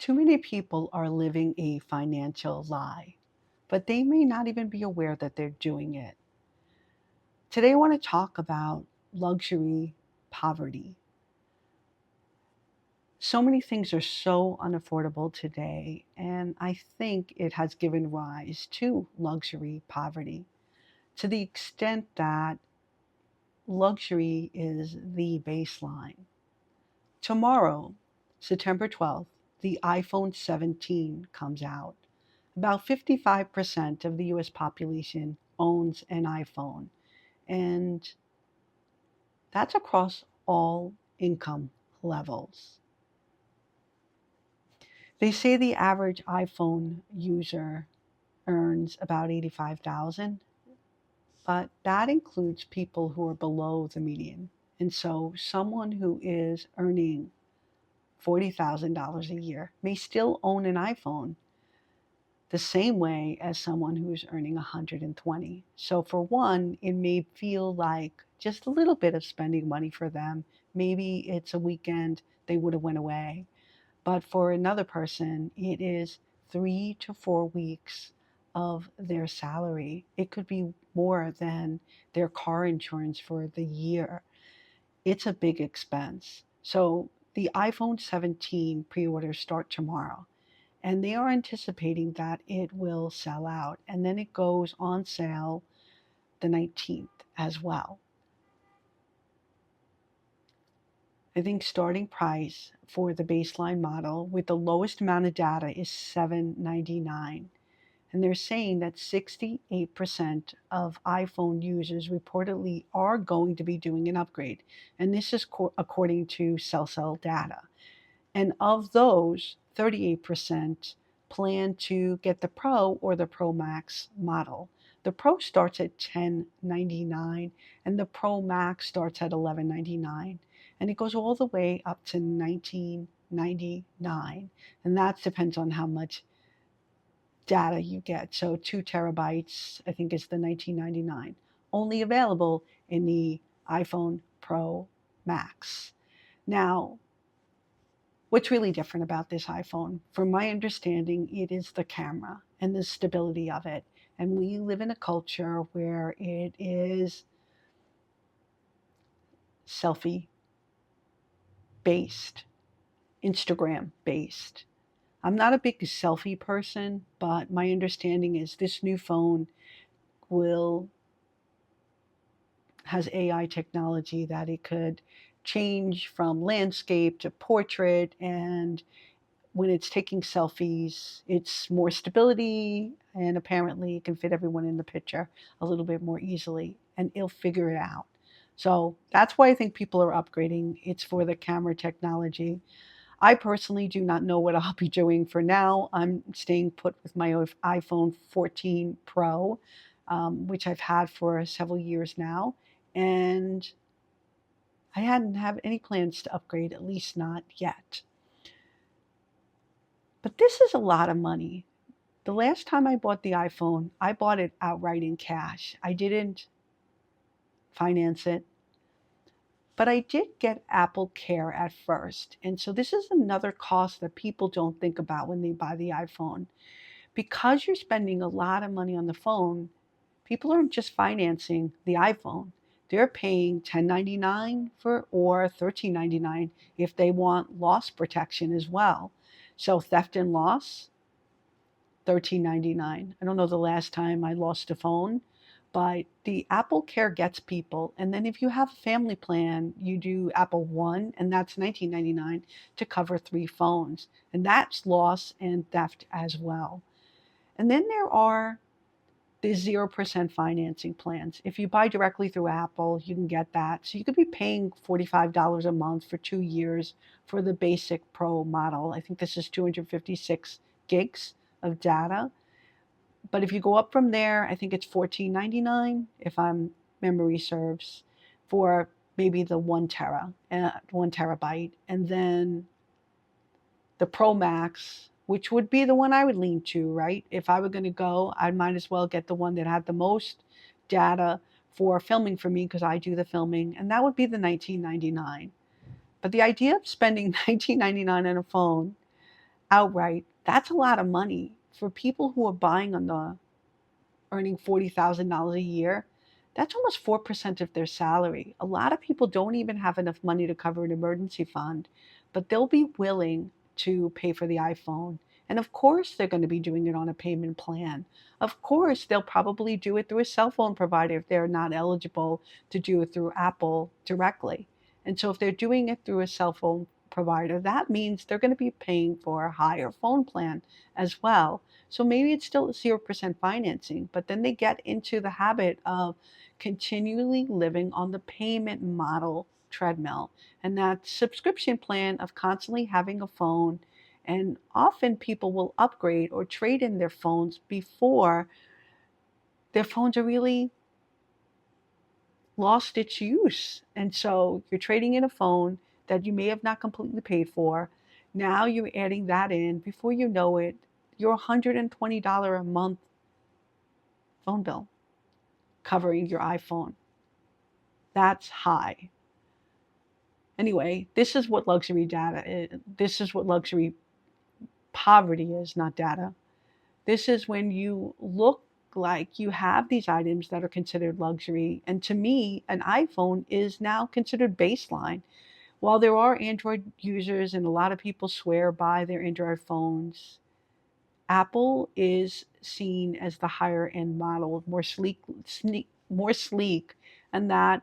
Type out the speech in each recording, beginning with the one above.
Too many people are living a financial lie, but they may not even be aware that they're doing it. Today, I want to talk about luxury poverty. So many things are so unaffordable today, and I think it has given rise to luxury poverty to the extent that luxury is the baseline. Tomorrow, September 12th, the iPhone 17 comes out. About 55% of the US population owns an iPhone, and that's across all income levels. They say the average iPhone user earns about 85,000, but that includes people who are below the median. And so someone who is earning $40,000 a year may still own an iPhone the same way as someone who's earning 120. So for one, it may feel like just a little bit of spending money for them. Maybe it's a weekend they would have went away. But for another person, it is 3 to 4 weeks of their salary. It could be more than their car insurance for the year. It's a big expense. So the iPhone 17 pre-orders start tomorrow, and they are anticipating that it will sell out, and then it goes on sale the 19th as well. I think starting price for the baseline model with the lowest amount of data is $799. And they're saying that 68% of iPhone users reportedly are going to be doing an upgrade. And this is according to cell data. And of those, 38% plan to get the Pro or the Pro Max model. The Pro starts at $1099 and the Pro Max starts at $1199. And it goes all the way up to $1999. And that depends on how much data you get. So 2 terabytes, I think, is the $1999. Only available in the iPhone Pro Max. Now, what's really different about this iPhone? From my understanding, it is the camera and the stability of it. And we live in a culture where it is selfie based, Instagram based. I'm not a big selfie person, but my understanding is this new phone will has AI technology that it could change from landscape to portrait, and when it's taking selfies, it's more stability, and apparently it can fit everyone in the picture a little bit more easily, and it'll figure it out. So that's why I think people are upgrading. It's for the camera technology. I personally do not know what I'll be doing for now. I'm staying put with my iPhone 14 Pro, which I've had for several years now. And I hadn't have any plans to upgrade, at least not yet. But this is a lot of money. The last time I bought the iPhone, I bought it outright in cash. I didn't finance it, but I did get AppleCare at first. And so this is another cost that people don't think about when they buy the iPhone. Because you're spending a lot of money on the phone, people aren't just financing the iPhone. They're paying $10.99 for or $13.99 if they want loss protection as well. So theft and loss, $13.99. I don't know the last time I lost a phone, but the Apple Care gets people. And then if you have a family plan, you do Apple One, and that's $19.99 to cover 3 phones. And that's loss and theft as well. And then there are the 0% financing plans. If you buy directly through Apple, you can get that. So you could be paying $45 a month for 2 years for the basic Pro model. I think this is 256 gigs of data. But if you go up from there, I think it's $14.99, if I'm memory serves, for maybe the 1 terabyte. And then the Pro Max, which would be the one I would lean to, right? If I were going to go, I might as well get the one that had the most data for filming for me because I do the filming, and that would be the $19.99. But the idea of spending $19.99 on a phone outright, that's a lot of money for people who are buying on the earning $40,000 a year. That's almost 4% of their salary. A lot of people don't even have enough money to cover an emergency fund, but they'll be willing to pay for the iPhone. And of course, they're going to be doing it on a payment plan. Of course, they'll probably do it through a cell phone provider if they're not eligible to do it through Apple directly. And so, if they're doing it through a cell phone provider, that means they're going to be paying for a higher phone plan as well. So maybe it's still 0% financing, but then they get into the habit of continually living on the payment model treadmill and that subscription plan of constantly having a phone. And often people will upgrade or trade in their phones before their phones are really lost its use. And so you're trading in a phone that you may have not completely paid for. Now you're adding that in. Before you know it, your $120 a month phone bill covering your iPhone. That's high. Anyway, this is what luxury data is. This is what luxury poverty is, not data. This is when you look like you have these items that are considered luxury. And to me, an iPhone is now considered baseline. While there are Android users and a lot of people swear by their Android phones, Apple is seen as the higher end model, more sleek, and that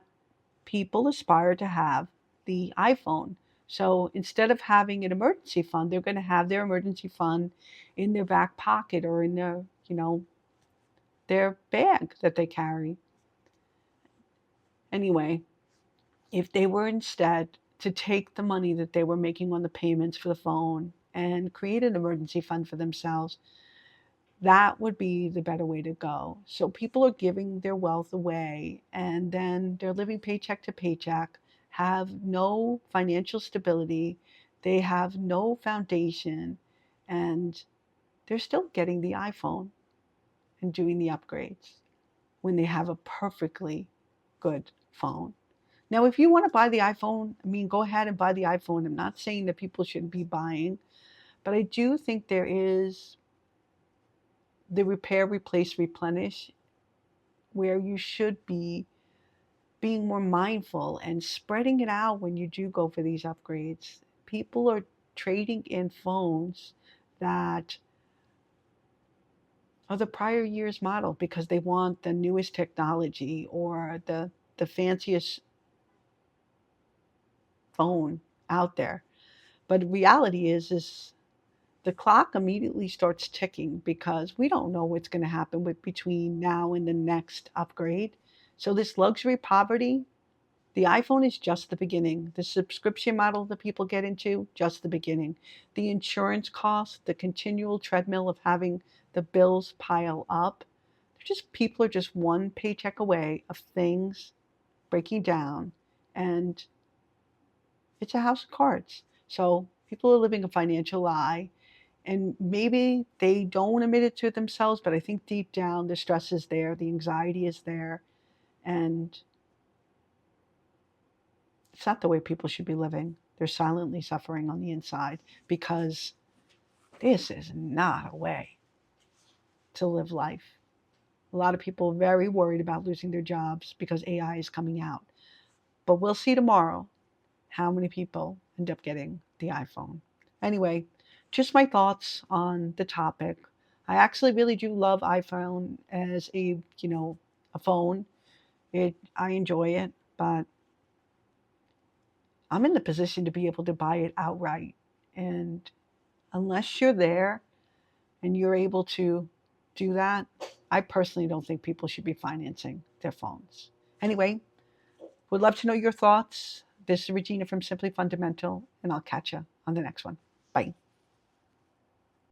people aspire to have the iPhone. So instead of having an emergency fund, they're going to have their emergency fund in their back pocket or in their, their bag that they carry. Anyway, if they were instead to take the money that they were making on the payments for the phone and create an emergency fund for themselves, that would be the better way to go. So people are giving their wealth away and then they're living paycheck to paycheck, have no financial stability, they have no foundation, and they're still getting the iPhone and doing the upgrades when they have a perfectly good phone. Now, if you want to buy the iPhone, I mean, go ahead and buy the iPhone. I'm not saying that people shouldn't be buying, but I do think there is the repair, replace, replenish, where you should be being more mindful and spreading it out when you do go for these upgrades. People are trading in phones that are the prior year's model because they want the newest technology or the fanciest phone out there. But reality is the clock immediately starts ticking because we don't know what's going to happen with between now and the next upgrade. So this luxury poverty, the iPhone is just the beginning. The subscription model that people get into, just the beginning. The insurance costs, the continual treadmill of having the bills pile up. They're just people are just one paycheck away of things breaking down, and it's a house of cards. So people are living a financial lie. And maybe they don't admit it to themselves, but I think deep down the stress is there, the anxiety is there, and it's not the way people should be living. They're silently suffering on the inside because this is not a way to live life. A lot of people are very worried about losing their jobs because AI is coming out. But we'll see tomorrow how many people end up getting the iPhone. Anyway, just my thoughts on the topic. I actually really do love iPhone as a phone. I enjoy it, but I'm in the position to be able to buy it outright. And unless you're there and you're able to do that, I personally don't think people should be financing their phones. Anyway, would love to know your thoughts. This is Regina from Simply Fundamental, and I'll catch you on the next one. Bye.